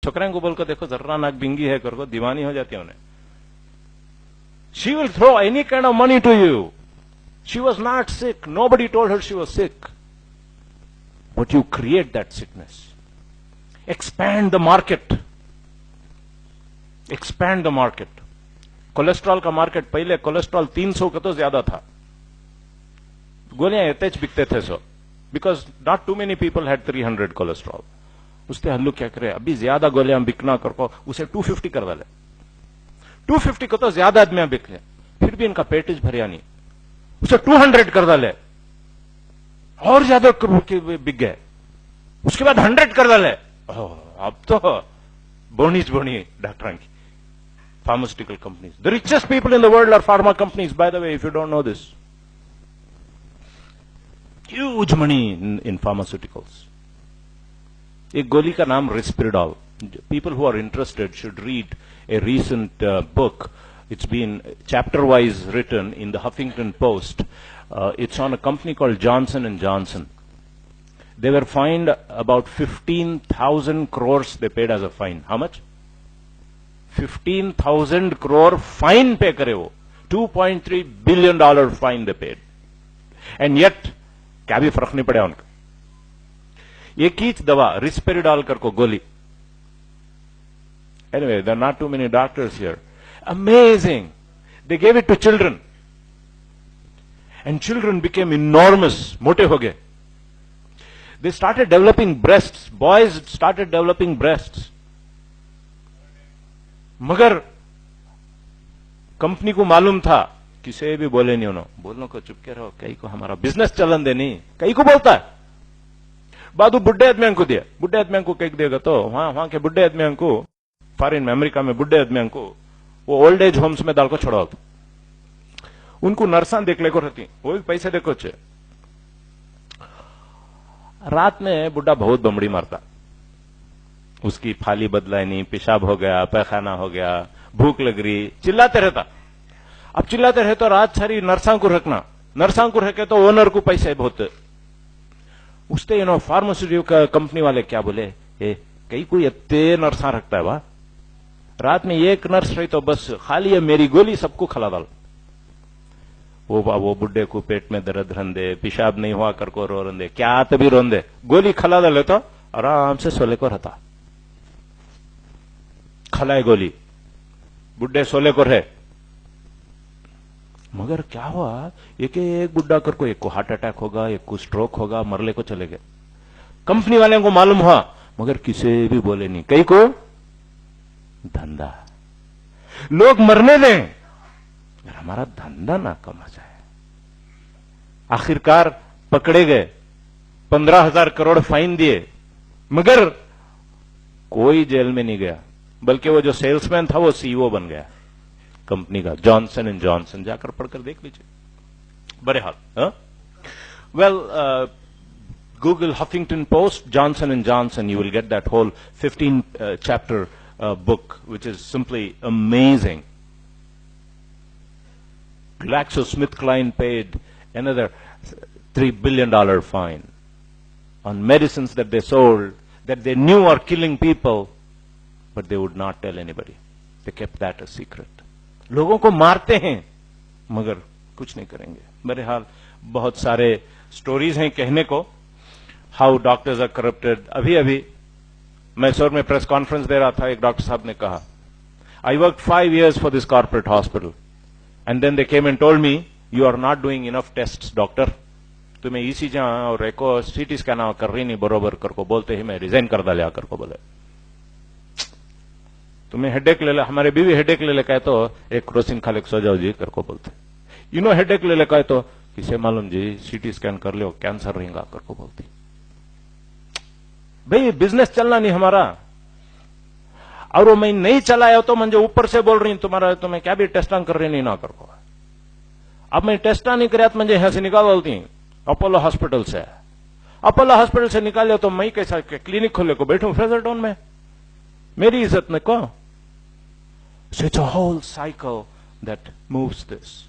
छोकराओं को बोलकर देखो जर्रा नाक बिंगी है करको दीवानी हो जाती है उन्हें. She will throw any kind of money to you. She was not sick. Nobody told her she was sick. But you create that sickness. Expand the market. Expand the market. Cholesterol का market पहले cholesterol 300 का तो ज्यादा था. गोलियां यथेच बिकते थे सो. Because not too many people had 300 cholesterol. उससे हम लोग क्या करें, अभी ज्यादा गोलियां बिकना करको उसे 250 कर डाले. 250 को तो ज्यादा आदमी बिक ले, फिर भी इनका पेटेज भरिया नहीं. उसे 200 कर डाले और ज्यादा बिक गए. उसके बाद 100 कर डाले. अब तो बोनी डॉक्टर की pharmaceutical companies. The richest people in the world are pharma companies, by the way, if you don't know this. Huge money in pharmaceuticals. एक गोली का नाम Risperdal. People who are interested should read a recent book. It's been chapter-wise written in the Huffington Post. It's on a company called Johnson & Johnson. They were fined about 15,000 crores they paid as a fine. How much? 15,000 crore fine pay करे वो. $2.3 billion fine they paid. And yet, क्या भी फर्क नहीं पड़ा उनका. एक ही दवा Risperdal करको गोली. Anyway, there are not too many doctors here. Amazing. They gave it to children. And children became enormous. मोटे हो गए. They started developing breasts. Boys started developing breasts. मगर कंपनी को मालूम था, किसे भी बोले नहीं उन्होंने. बोलने को चुप के रहो, कई को हमारा बिजनेस चलन दे नहीं. कई को बोलता है बादू बुढ़े आदमियों को दिया. बुढ़े आदमियों को कई देगा तो वहां के बुढ़े आदमियों को, फॉरेन में अमेरिका में बुढ़े आदमियों को वो ओल्ड एज होम्स में डाल को छोड़ा होता. उनको नर्सा देख ले को रहती, वो भी पैसे देखो चे. रात में बुढ़ा बहुत बमड़ी मारता. उसकी फाली बदलाई नहीं, पेशाब हो गया, पैखाना हो गया, भूख लग रही, चिल्लाते रहता. अब चिल्लाते रहे तो रात सारी नर्सा को रखना. नर्सा को रखे तो ओनर को पैसे बहुत. उससे फार्मास्यूटिकल कंपनी वाले क्या बोले, कई कोई इतने नर्सा रखता है. वाह, रात में एक नर्स रही तो बस खाली है मेरी गोली सबको खिला डाल. वो बुढ़े को पेट में दर्द रंदे, पेशाब नहीं हुआ कर को रो रंदे, क्या तभी रोंदे, गोली खिला डाले तो आराम से सोले को रहता. खलाए गोली, बुढ़े सोले को रहे. मगर क्या हुआ, एक बुढ़ा कर को, एक को हार्ट अटैक होगा, एक को स्ट्रोक होगा, मरले को चले गए. कंपनी वाले को मालूम हुआ, मगर किसे भी बोले नहीं. कई को धंधा, लोग मरने दें, हमारा धंधा ना कमा जाए. आखिरकार पकड़े गए, 15,000 करोड़ फाइन दिए, मगर कोई जेल में नहीं गया. बल्कि वो जो सेल्समैन था वो सीईओ बन गया कंपनी का, जॉनसन एंड जॉनसन. जाकर पढ़कर देख लीजिए. बड़े हाल. Well, Google Huffington Post, Johnson and Johnson, you will get that whole 15 chapter book, which is simply amazing. GlaxoSmithKline paid another $3 billion fine on medicines that they sold that they knew are killing people, but they would not tell anybody. They kept that a secret. लोगों को मारते हैं मगर कुछ नहीं करेंगे. बहरहाल बहुत सारे स्टोरीज हैं कहने को. How doctors are corrupted. अभी मैसूर में प्रेस कॉन्फ्रेंस दे रहा था, एक डॉक्टर साहब ने कहा, I work 5 years for this corporate hospital and then they came and told me you are not doing enough test doctor. तुम्हें ईसीजी और एको सीटी स्कैन कर रही नहीं बरोबर करको बोलते ही मैं रिजाइन कर डाले आकर को. बोले तुम्हें हेडेक ले ले, हमारे बीवी हेडेक ले ले कहे तो एक क्रोसिन खाले सो जाओ जी करको बोलते. हेडेक ले ले कहे तो किसे मालूम जी, सीटी स्कैन कर लो कैंसर रहेगा करको बोलती. भाई बिजनेस चलना नहीं हमारा. और वो मैं नहीं चलाया तो मुझे ऊपर से बोल रही तुम्हारा तुम्हें क्या भी टेस्टा कर रही नहीं ना करको. अब मैं टेस्टा नहीं कराया तो मुझे यहां से निकाल बोलती अपोलो हॉस्पिटल से. अपोलो हॉस्पिटल से निकाले तो मैं कैसा क्लिनिक खोले को बैठूं फ्रेजरटाउन में, मेरी इज्जत में को. So it's a whole cycle that moves this.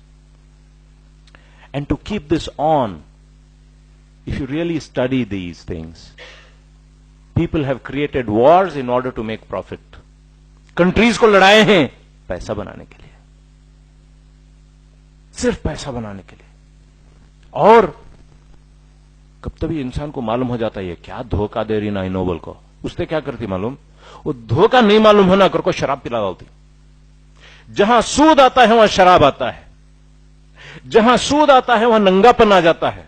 And to keep this on, if you really study these things, people have created wars in order to make profit. Countries को लड़ाए हैं पैसा बनाने के लिए, सिर्फ पैसा बनाने के लिए। और कब तभी इंसान को मालूम हो जाता है ये क्या धोखा दे रही ना नोबल को। उसने क्या करती मालूम, वो धोखा नहीं मालूम होना कर को शराब पिला डालती। जहां सूद आता है वहां शराब आता है, जहां सूद आता है वहां नंगापन आ जाता है,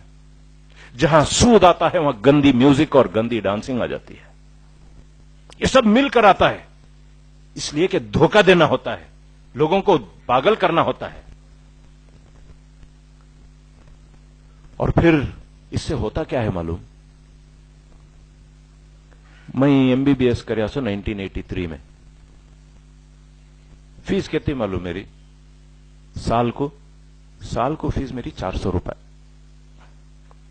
जहां सूद आता है वहां गंदी म्यूजिक और गंदी डांसिंग आ जाती है। ये सब मिलकर आता है, इसलिए कि धोखा देना होता है, लोगों को पागल करना होता है। और फिर इससे होता क्या है मालूम, मैं एमबीबीएस કર્યા છું 1983 में। फीस कितनी मालूम मेरी, साल को फीस मेरी 400 रुपए।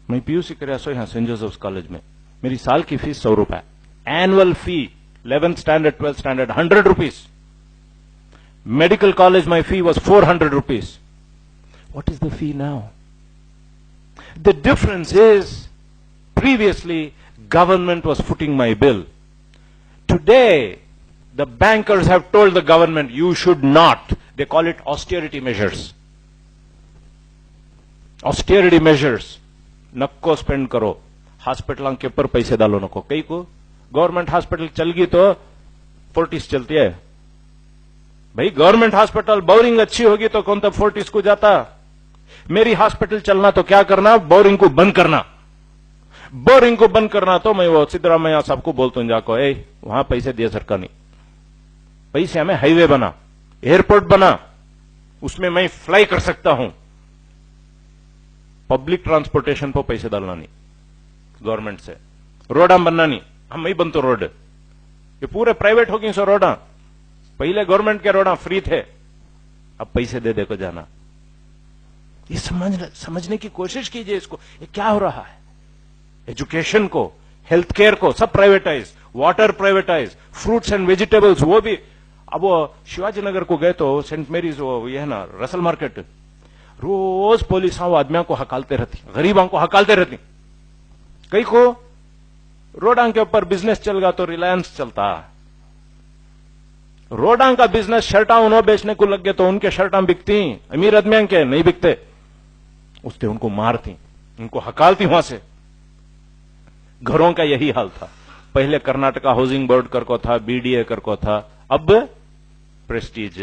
मैं पीयूसी કર્યા છું यहां सेंट जोसेफ्स कॉलेज में, मेरी साल की फीस 100 रुपए। Annual fee 11th standard 12th standard 100 rupees. Medical college my fee was 400 rupees. What is the fee now? The difference is, previously, government was footing my bill. Today, the bankers have told the government, you should not. They call it austerity measures. Austerity measures. नको spend करो, हॉस्पिटलों के ऊपर पैसे डालो नको। कई को गवर्नमेंट हॉस्पिटल चल गई तो फोर्टिस चलती है। भाई गवर्नमेंट हॉस्पिटल बोरिंग अच्छी होगी तो कौन तब फोर्टिस को जाता। मेरी हॉस्पिटल चलना तो क्या करना, बोरिंग को बंद करना। बोरिंग को बंद करना तो मैं वो सिद्धरामैया साहब को बोलता हूं जाको, वहां पैसे दिए सरकार ने, पैसे हमें हाईवे बना, एयरपोर्ट बना, उसमें मैं फ्लाई कर सकता हूं। पब्लिक ट्रांसपोर्टेशन पर पैसे डालना नहीं गवर्नमेंट से, रोडा बनना नहीं, हम ही बनते रोड, ये पूरे प्राइवेट हो गई सो रोडा। पहले गवर्नमेंट के रोडा फ्री थे, अब पैसे दे दे को जाना। ये समझने की कोशिश कीजिए इसको, ये क्या हो रहा है। एजुकेशन को, हेल्थ केयर को सब privatise, water privatise, fruits and vegetables वो भी। अब वो शिवाजी नगर को गए तो सेंट मेरीज वो ये है ना रसल मार्केट, रोज पुलिस वो आदमियों को हकालते रहती, गरीबों को हकालते रहती। कई को रोडां के ऊपर बिजनेस चल गया तो रिलायंस चलता, रोडां का बिजनेस शर्टा उन्होंने बेचने को लग गए तो उनके शर्टा बिकती, अमीर आदमियों के नहीं बिकते, उसने उनको मारती, उनको हकालती वहां से। घरों का यही हाल था। पहले कर्नाटका हाउसिंग बोर्ड कर को था, बीडीए कर को था, अब प्रेस्टीज,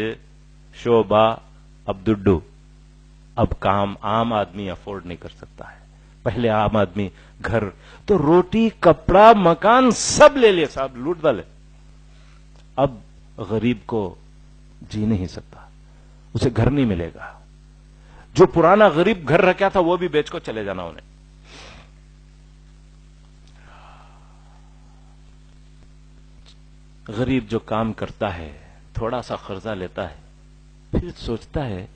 शोभा, अब दुड्डू। अब काम आम आदमी अफोर्ड नहीं कर सकता है। पहले आम आदमी घर तो रोटी कपड़ा मकान सब ले लिए साहब, लूट डाले। अब गरीब को जी नहीं सकता, उसे घर नहीं मिलेगा। जो पुराना गरीब घर रखा था वो भी बेच को चले जाना उन्हें। गरीब जो काम करता है, थोड़ा सा कर्जा लेता है, फिर सोचता है